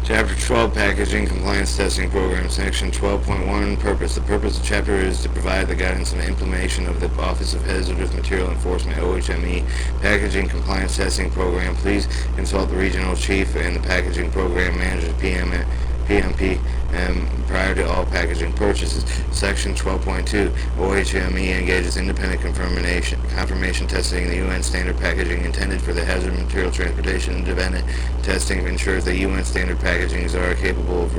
Chapter 12, Packaging Compliance Testing Program, Section 12.1, Purpose. The purpose of the chapter is to provide the guidance and implementation of the Office of Hazardous Material Enforcement, OHME, Packaging Compliance Testing Program. Please consult the Regional Chief and the Packaging Program Manager, PMP, prior to all packaging purchases. Section 12.2, OHME engages independent confirmation testing in the UN standard packaging intended for the hazard material transportation. Independent testing ensures that UN standard packagings are capable of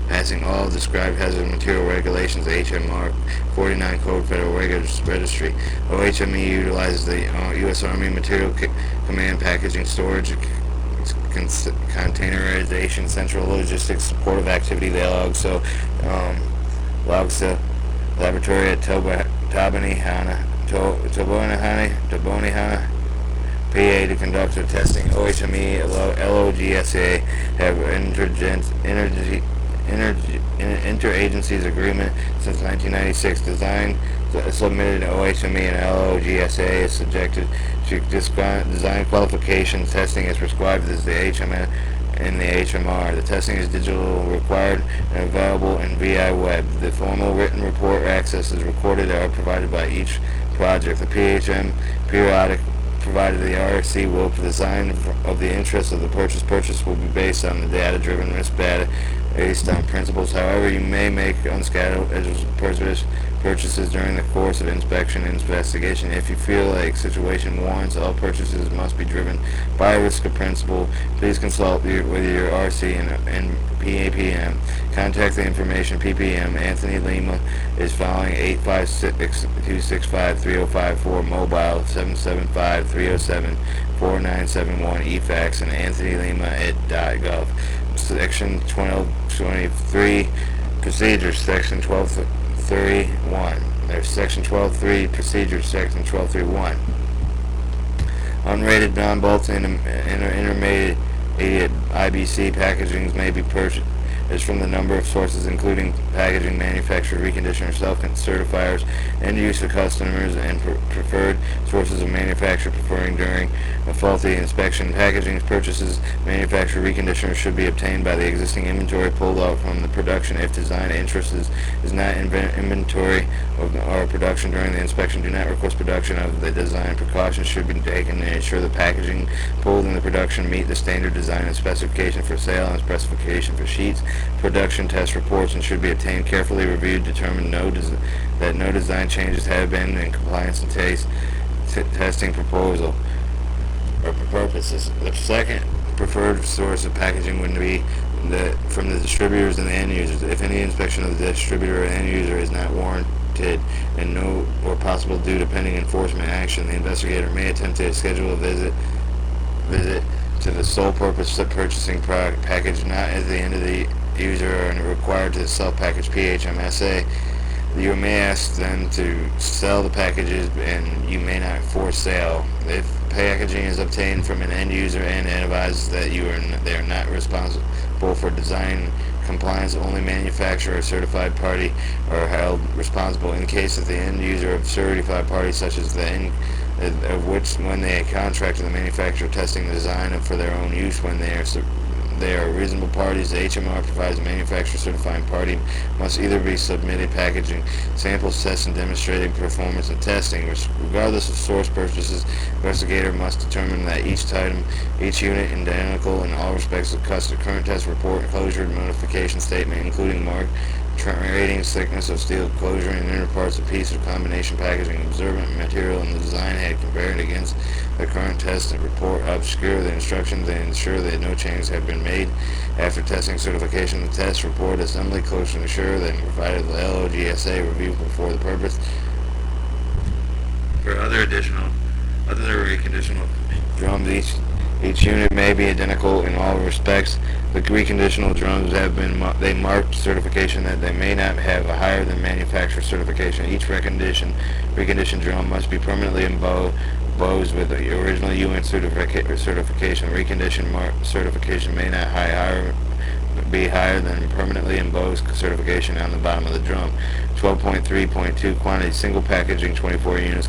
passing all described hazard material regulations, HMR 49 Code Federal Registry. OHME utilizes the U.S. Army Material Command Packaging Storage containerization, central logistics, supportive activity logs laboratory at Tobonihana, PA to conduct the testing. OHME, LOGSA have interagencies agreement since 1996. Design submitted to OHME and LOGSA is subjected to design qualification testing as prescribed as the HMN in the HMR. The testing is digital required and available in VI Web. The formal written report access is recorded are provided by each project. The PHM periodic provided the RFC will design of the interest of the purchase will be based on the data-driven risk data based on principles. However, you may make unscheduled purchases during the course of inspection and investigation. If you feel like situation warrants, all purchases must be driven by risk of principle. Please consult with your RC and PAPM. Contact the information PPM. Anthony Lima is following 856-265-3054, mobile 775-307-4971, eFax, and Anthony Lima at .gov. Section 1223 Procedures, Section 1231. There's Section 12.3 Procedures, Section 1231. Unrated, non-bulletin, intermediate IBC packagings may be purchased from the number of sources, including packaging manufacturer, reconditioner, self-certifiers, end-user customers, and preferred sources of manufacturer preferring during a faulty inspection. Packaging purchases, manufacturer, reconditioner should be obtained by the existing inventory pulled out from the production. If design interest is not inventory or production during the inspection, do not request production of the design. Precautions should be taken to ensure the packaging pulled in the production meet the standard design and specification for sale and specification for sheets. Production test reports and should be obtained, carefully reviewed, determine that no design changes have been in compliance and testing proposal or purposes. The second preferred source of packaging would be from the distributors and the end users. If any inspection of the distributor or end user is not warranted and no or possible due to pending enforcement action, the investigator may attempt to schedule a visit to the sole purpose of purchasing product package not at the end of the user are required to self-package PHMSA. You may ask them to sell the packages and you may not force sale. If packaging is obtained from an end user and advises that they are not responsible for design compliance, only manufacturer or certified party are held responsible. In case of the end user of certified party, such as the end of which when they contracted the manufacturer testing the design for their own use when they are reasonable parties, the HMR provides a manufacturer certifying party must either be submitted packaging samples, tests, and demonstrated performance and testing. Regardless of source purchases, investigator must determine that each unit identical in all respects of current test report, closure, notification statement, including mark, rating, thickness of steel closure, and inner parts of piece or combination packaging, observant material, and the design head compared against the current test and report, obscure the instructions and ensure that no changes have been made after testing certification. The test report assembly closure ensure that provided the LOGSA review before the purpose. For other reconditional drums, each unit may be identical in all respects. The reconditional drums have been marked certification that they may not have a higher than manufacturer certification. Each reconditioned drum must be permanently embossed with the original UN certification. Reconditioned certification may not be higher than permanently embossed certification on the bottom of the drum. 12.3.2 Quantity: single packaging 24 units,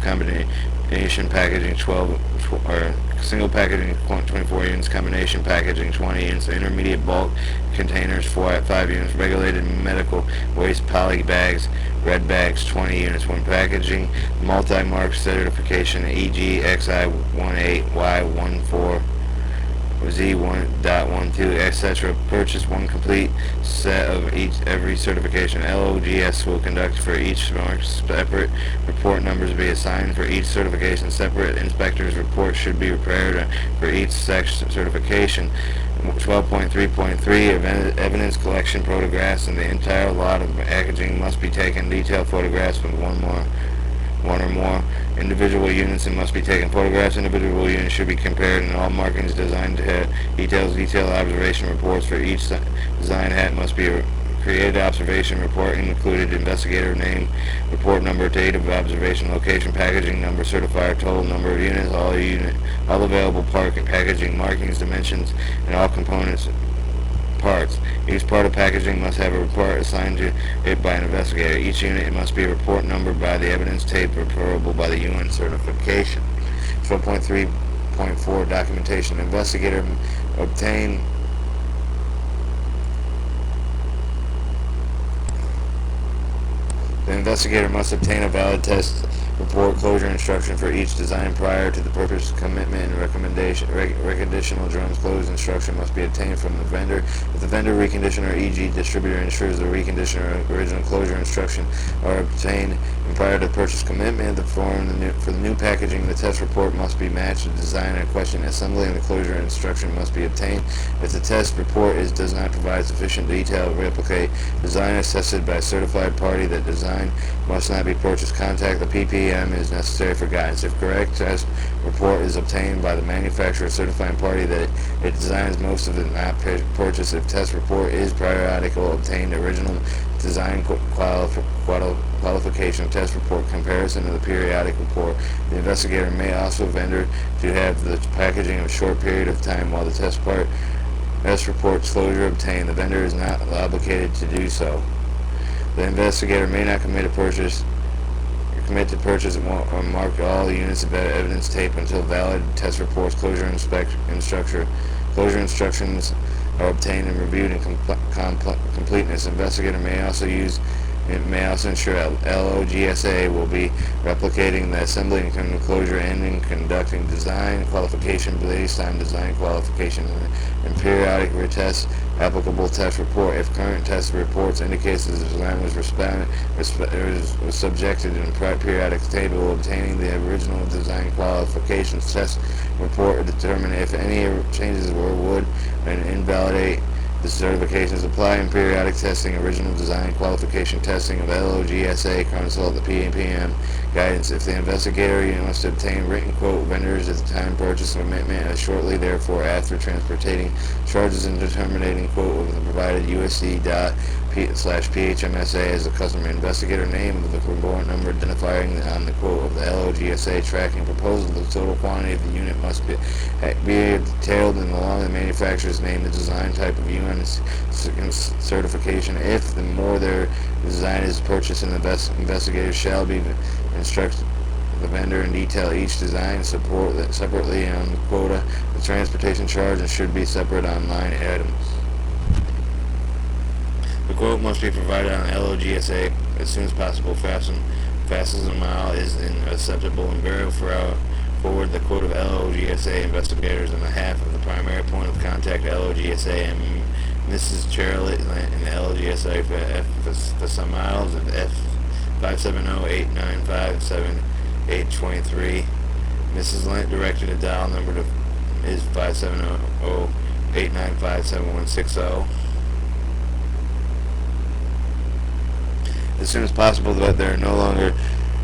combination packaging 12 or single packaging 24 units, combination packaging 20 units, intermediate bulk containers 5 units, regulated medical waste poly bags, red bags 20 units. When packaging multi-mark certification, e.g. XI18Y14 Z1.12, etc. Purchase one complete set of every certification. LOGS will conduct for each mark. Separate report numbers be assigned for each certification. Separate inspector's report should be prepared for each certification. 12.3.3 Evidence collection photographs and the entire lot of packaging must be taken. Detailed photographs with one or more individual units and must be taken photographs. Individual units should be compared and all markings designed to have detailed observation reports for each design hat must be created. Observation report included investigator name, report number, date of observation, location, packaging number, certifier, total number of units, all available part and packaging markings, dimensions, and all components parts. Each part of packaging must have a report assigned to it by an investigator. Each unit must be a report numbered by the evidence tape reportable by the UN certification. 12.3.4 Documentation. Investigator obtain The investigator must obtain a valid test report closure instruction for each design prior to the purpose, commitment, and recommendation. Reconditional drums closed instruction must be obtained from the vendor. If the vendor, reconditioner, e.g. distributor, ensures the reconditioner original closure instruction are obtained, and prior to the purchase commitment of the form for the new packaging, the test report must be matched. The design in question assembly and the closure instruction must be obtained. If the test report does not provide sufficient detail to replicate design assessed by a certified party, that design must not be purchased. Contact the PPM is necessary for guidance. If correct test report is obtained by the manufacturer certifying party that it designs most of it not purchased. If test report is periodical, obtain the original design qualification test report comparison of the periodic report. The investigator may also vendor to have the packaging of a short period of time while the test report's closure obtained. The vendor is not obligated to do so. The investigator may not commit to purchase or mark all units of evidence tape until valid test reports closure instructions are obtained and reviewed in completeness. Investigator may also ensure LOGSA will be replicating the assembly and closure and conducting design qualification based on design qualification and periodic retest applicable test report. If current test reports indicates that the design was subjected in periodic table, obtaining the original design qualifications test report to determine if any changes would invalidate the certifications. Apply in periodic testing, original design qualification testing of LOGSA, consult the PPM guidance. If the investigator must obtain written quote vendors at the time purchase commitment and shortly therefore after transporting charges and determining quote of the provided USC./PHMSA as a customer. Investigator name of the report number identifying on the quote of the LOGSA tracking proposal. The total quantity of the unit must be detailed and along the manufacturer's name, the design type of UN certification. If the more their design is purchased, and the investigator shall be instruct the vendor in detail each design separately on the quota, the transportation charge, and should be separate on line items. The quote must be provided on LOGSA as soon as possible. Fast as a mile is acceptable and forward the quote of LOGSA investigators on behalf of the primary point of contact, LOGSA and Mrs. Charlotte and LOGSA for some miles of F570-895-7823. Mrs. Lent directed a dial number is 570-895-7160. As soon as possible, but there are no longer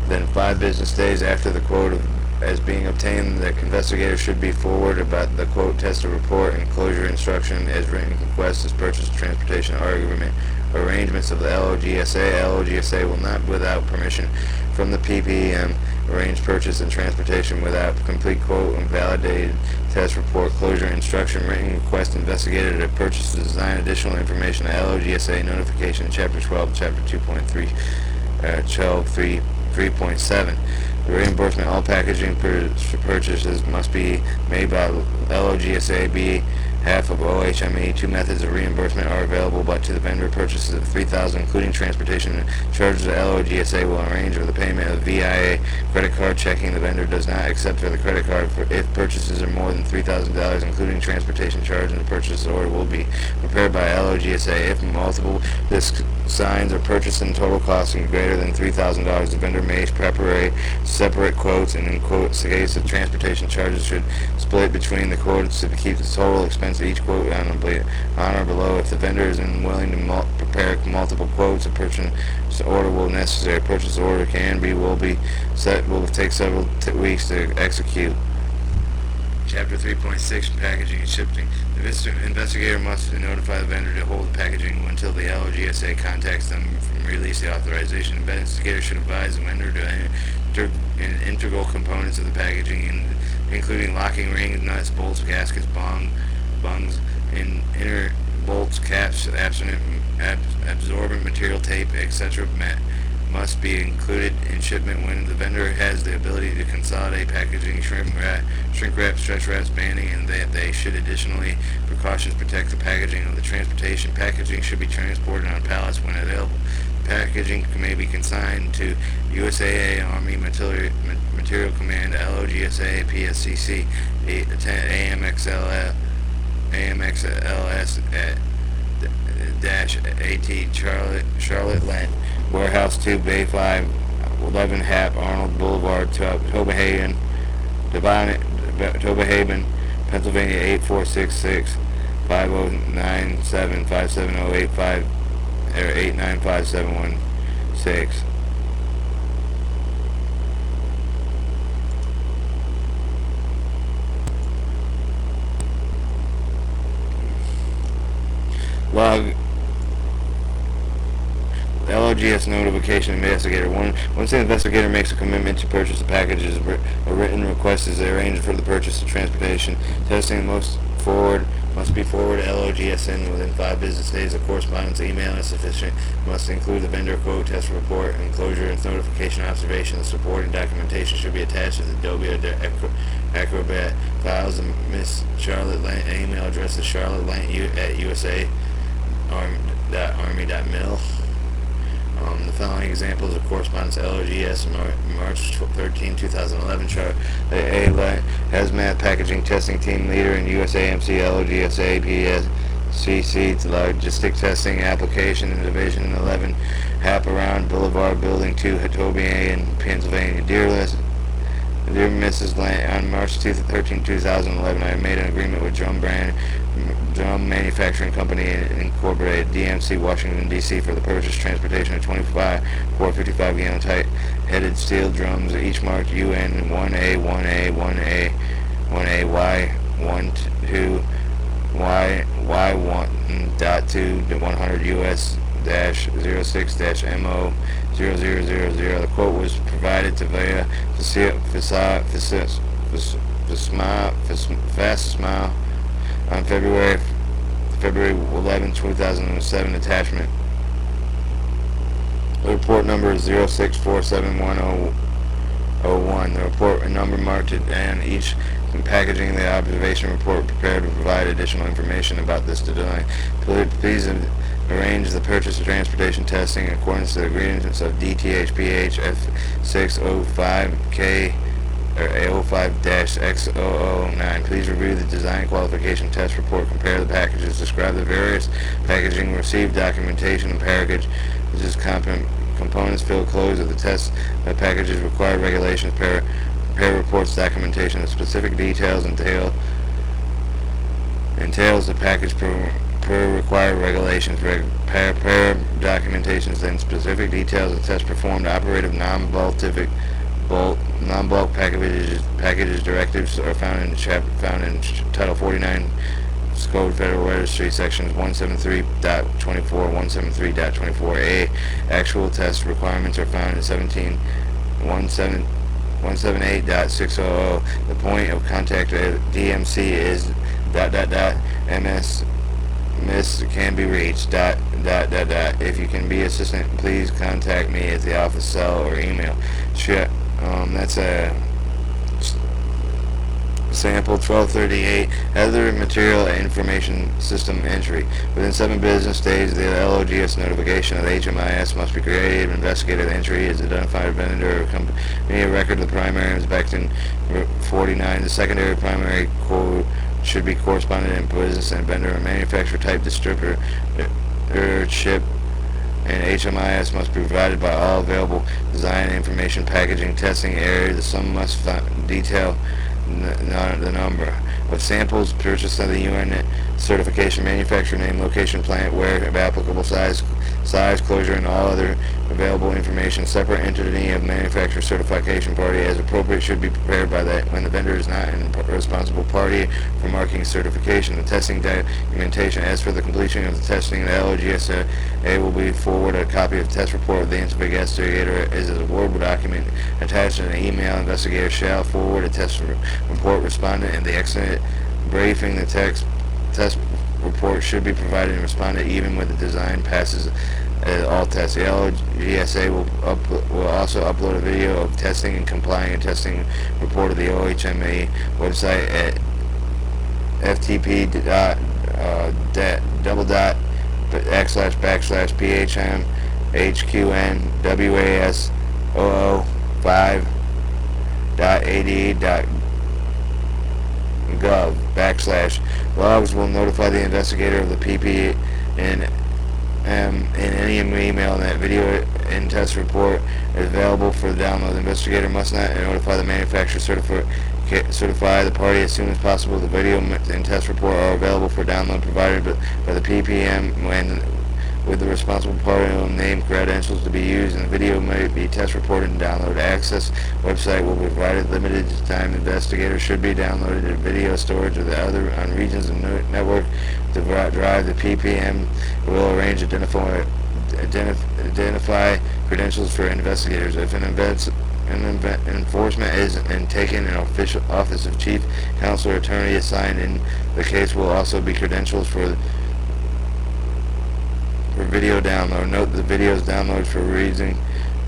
than 5 business days after the quote as being obtained, the investigator should be forwarded about the quote tester report and closure instruction as written request as purchase transportation arrangements of the LOGSA. LOGSA will not, without permission from the PPM, arrange purchase and transportation without complete quote and validated test report closure instruction. Written request investigator to purchase the design additional information. LOGSA notification, Chapter 12, Chapter 2.3, 12.3. 3.7. The reimbursement all packaging purchases must be made by LOGSA B half of OHME. Two methods of reimbursement are available, but to the vendor purchases of $3,000, including transportation charges, the LOGSA will arrange for the payment of VIA credit card checking. The vendor does not accept for the credit card if purchases are more than $3,000, including transportation charge, and the purchase order will be prepared by LOGSA. If multiple disc signs are purchased and total costing greater than $3,000, the vendor may prepare separate quotes, and in quotes, the case of transportation charges should split between the quotes to keep the total expense of each quote on or below. If the vendor is unwilling to prepare multiple quotes, a purchase order will necessary. A purchase order will take several weeks to execute. Chapter 3.6 Packaging and Shipping. The investigator must notify the vendor to hold the packaging until the LOGSA contacts them and release the authorization. The investigator should advise the vendor to integral components of the packaging, including locking rings, nuts, bolts, gaskets, bungs, and inner bolts, caps, absorbent material, tape, etc. must be included in shipment. When the vendor has the ability to consolidate packaging, shrink wrap, stretch wraps, banding, and that they should additionally precautions protect the packaging of the transportation. Packaging should be transported on pallets when available. Packaging may be consigned to USAA, Army Material Command, LOGSA, PSCC, AMXLS at -AT Charlotte Lent, Warehouse 2, Bay 5, 11 Hap, Arnold Boulevard, Tobahaven, Pennsylvania 8466, 5097 57085 or 895716. Log LOGS notification investigator. Once the investigator makes a commitment to purchase the packages, a written request is arranged for the purchase of transportation. Testing must be forwarded to LOGSN within 5 business days. A correspondence email is sufficient. Must include the vendor quote, test report, enclosure, and notification observation. The supporting documentation should be attached to the Adobe or Acrobat files. Miss Charlotte Lant email address is charlotte@usa.army.mil. The following examples of correspondence: LOGS, March 13, 2011. Hazmat Packaging Testing Team Leader in USAMC, LOGSA, PSCC, Logistic Testing Application in Division 11, Hap Around Boulevard, Building 2, Tobahaven, Pennsylvania. Dear Mrs. Lant, on March 13, 2011, I made an agreement with Drum Manufacturing Company Incorporated, DMC, Washington, D.C. for the purchase transportation of 25 455-gallon tight-headed steel drums, each marked UN 1A, 1A, 1A, 1A, Y12, Y1.2, 100 US -06-MO 0000. The quote was provided to via Fast Smile on February 11, 2007. Attachment. The report number is 06471001. The report number marked and each packaging the observation report prepared to provide additional information about this design. Please arrange the purchase of transportation testing in accordance to the agreements of DTHPH F605K or A05-X009. Please review the design qualification test report, compare the packages, describe the various packaging, receive documentation and packages, components, fill, close of the test, the packages, required regulations, prepare reports, documentation, the specific details entails the package per required regulations, prepare documentations, then specific details of test performed, operative non-bulk packages directives are found in Title 49 Code Federal Registry Sections 173.24, 173.24a. Actual test requirements are found in 178.600. The point of contact at DMC is ... Miss can be reached ... If you can be assistant, please contact me at the office, cell, or email. That's a sample 1238. Other material information system entry. Within 7 business days, the LOGS notification of the HMIS must be created. Investigated entry is identified vendor or company record. The primary inspection 49. The secondary primary code should be correspondent in business and vendor or manufacturer type distributor ship, and HMIS must be provided by all available design information, packaging, testing areas. The sum must detail the number of samples purchased of the UN certification, manufacturer name, location, plant, where, if applicable, size, closure, and all other available information. Separate entity of manufacturer certification party, as appropriate, should be prepared by that when the vendor is not a responsible party for marking certification. The testing documentation. As for the completion of the testing, the LOGSA will be forwarded a copy of the test report of the investigator as a Word document attached in an email. Investigator shall forward a test report respondent and the accident briefing. The test report should be provided and responded even when the design passes all tests. The LGSA will also upload a video of testing and complying and testing report of the OHMA website at ftp://phm hqn.wasoo5.ade.gov/ logs will notify the investigator of the PP and in any email that video and test report is available for download. The investigator must not notify the manufacturer certify the party as soon as possible. The video and test report are available for download provided by the PPM when with the responsible party name credentials to be used, and the video may be test reported and downloaded. Access website will be provided limited time. Investigator should be downloaded to video storage or the other on regions of network to drive. The PPM will arrange identify credentials for investigators. If an enforcement is taken, an official office of chief counsel or attorney assigned in the case will also be credentials for video download. Note the video is downloaded for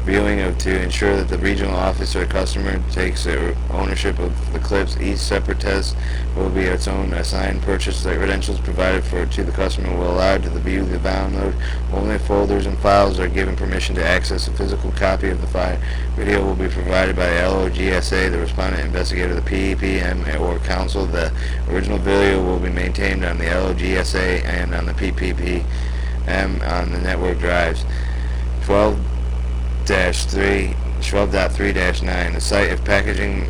viewing to ensure that the regional office or customer takes ownership of the clips. Each separate test will be its own assigned purchase. The credentials provided to the customer will allow to view the download. Only folders and files are given permission to access a physical copy of the file. Video will be provided by LOGSA, the respondent investigator, the PPM, or counsel. The original video will be maintained on the LOGSA and on the PPP on the network drives. 12.3-9. The site of packaging